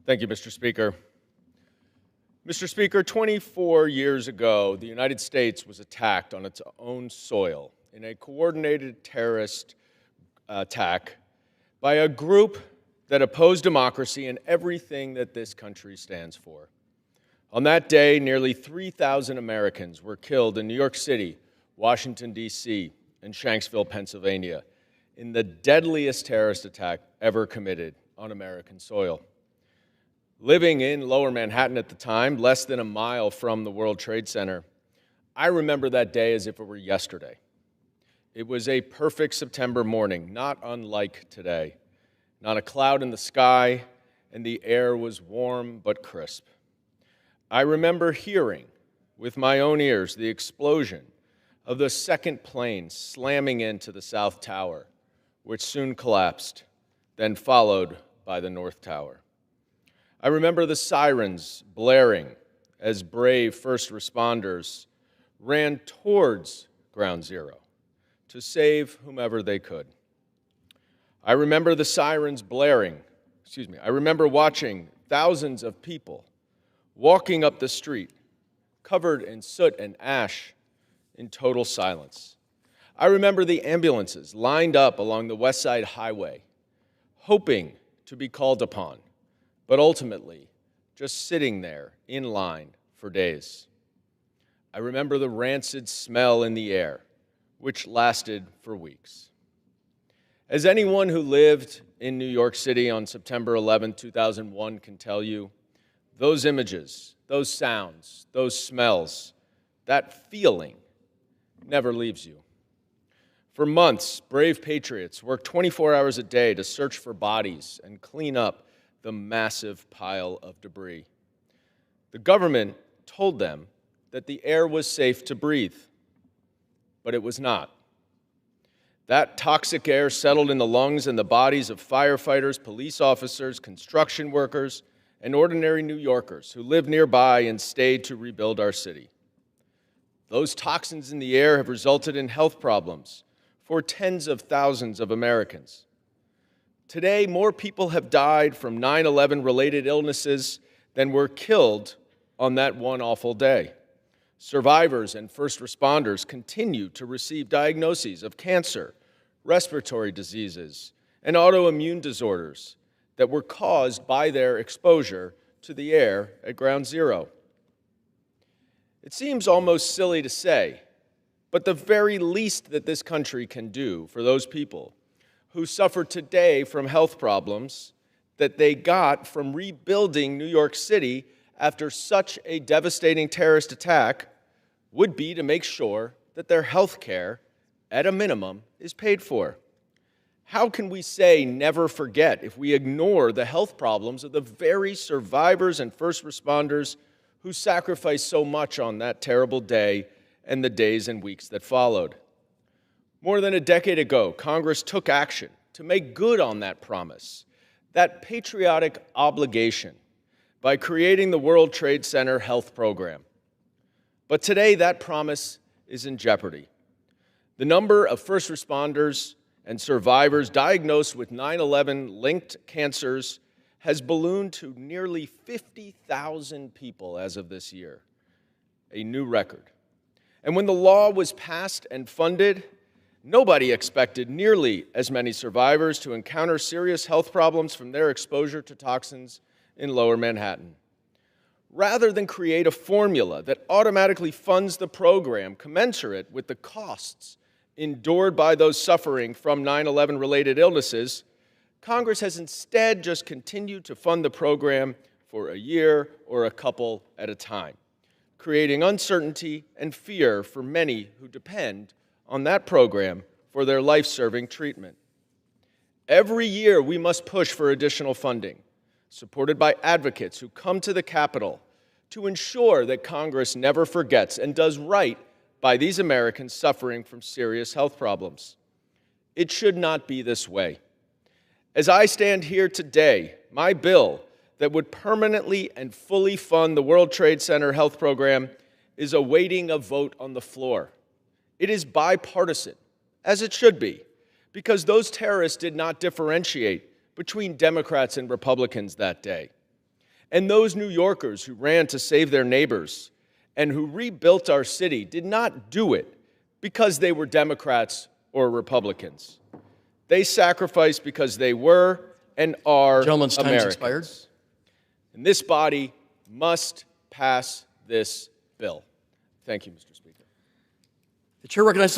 Thank you, Mr. Speaker. Mr. Speaker, 24 years ago, the United States was attacked on its own soil in a coordinated terrorist attack by a group that opposed democracy and everything that this country stands for. On that day, nearly 3,000 Americans were killed in New York City, Washington, D.C., and Shanksville, Pennsylvania, in the deadliest terrorist attack ever committed on American soil. Living in Lower Manhattan at the time, less than a mile from the World Trade Center, I remember that day as if it were yesterday. It was a perfect September morning, not unlike today. Not a cloud in the sky, and the air was warm but crisp. I remember hearing with my own ears the explosion of the second plane slamming into the South Tower, which soon collapsed, then followed by the North Tower. I remember the sirens blaring as brave first responders ran towards Ground Zero to save whomever they could. I remember the sirens blaring, I remember watching thousands of people walking up the street, covered in soot and ash, in total silence. I remember the ambulances lined up along the West Side Highway, hoping to be called upon, but ultimately just sitting there in line for days. I remember the rancid smell in the air, which lasted for weeks. As anyone who lived in New York City on September 11, 2001 can tell you, those images, those sounds, those smells, that feeling never leaves you. For months, brave patriots worked 24 hours a day to search for bodies and clean up the massive pile of debris. The government told them that the air was safe to breathe, but it was not. That toxic air settled in the lungs and the bodies of firefighters, police officers, construction workers, and ordinary New Yorkers who lived nearby and stayed to rebuild our city. Those toxins in the air have resulted in health problems for tens of thousands of Americans. Today, more people have died from 9/11 related illnesses than were killed on that one awful day. Survivors and first responders continue to receive diagnoses of cancer, respiratory diseases, and autoimmune disorders that were caused by their exposure to the air at Ground Zero. It seems almost silly to say, but the very least that this country can do for those people who suffer today from health problems that they got from rebuilding New York City after such a devastating terrorist attack would be to make sure that their health care, at a minimum, is paid for. How can we say never forget if we ignore the health problems of the very survivors and first responders who sacrificed so much on that terrible day and the days and weeks that followed? More than a decade ago, Congress took action to make good on that promise, that patriotic obligation, by creating the World Trade Center Health Program. But today, that promise is in jeopardy. The number of first responders and survivors diagnosed with 9/11-linked cancers has ballooned to nearly 50,000 people as of this year, a new record. And when the law was passed and funded, nobody expected nearly as many survivors to encounter serious health problems from their exposure to toxins in Lower Manhattan. Rather than create a formula that automatically funds the program commensurate with the costs endured by those suffering from 9/11-related illnesses, Congress has instead just continued to fund the program for a year or a couple at a time, creating uncertainty and fear for many who depend on that program for their life-serving treatment. Every year, we must push for additional funding, supported by advocates who come to the Capitol to ensure that Congress never forgets and does right by these Americans suffering from serious health problems. It should not be this way. As I stand here today, my bill that would permanently and fully fund the World Trade Center Health Program is awaiting a vote on the floor. It is bipartisan, as it should be, because those terrorists did not differentiate between Democrats and Republicans that day. And those New Yorkers who ran to save their neighbors and who rebuilt our city did not do it because they were Democrats or Republicans. They sacrificed because they were and are Gentleman's time's Americans. expired. And this body must pass this bill. Thank you, Mr. Speaker. The chair recognizes the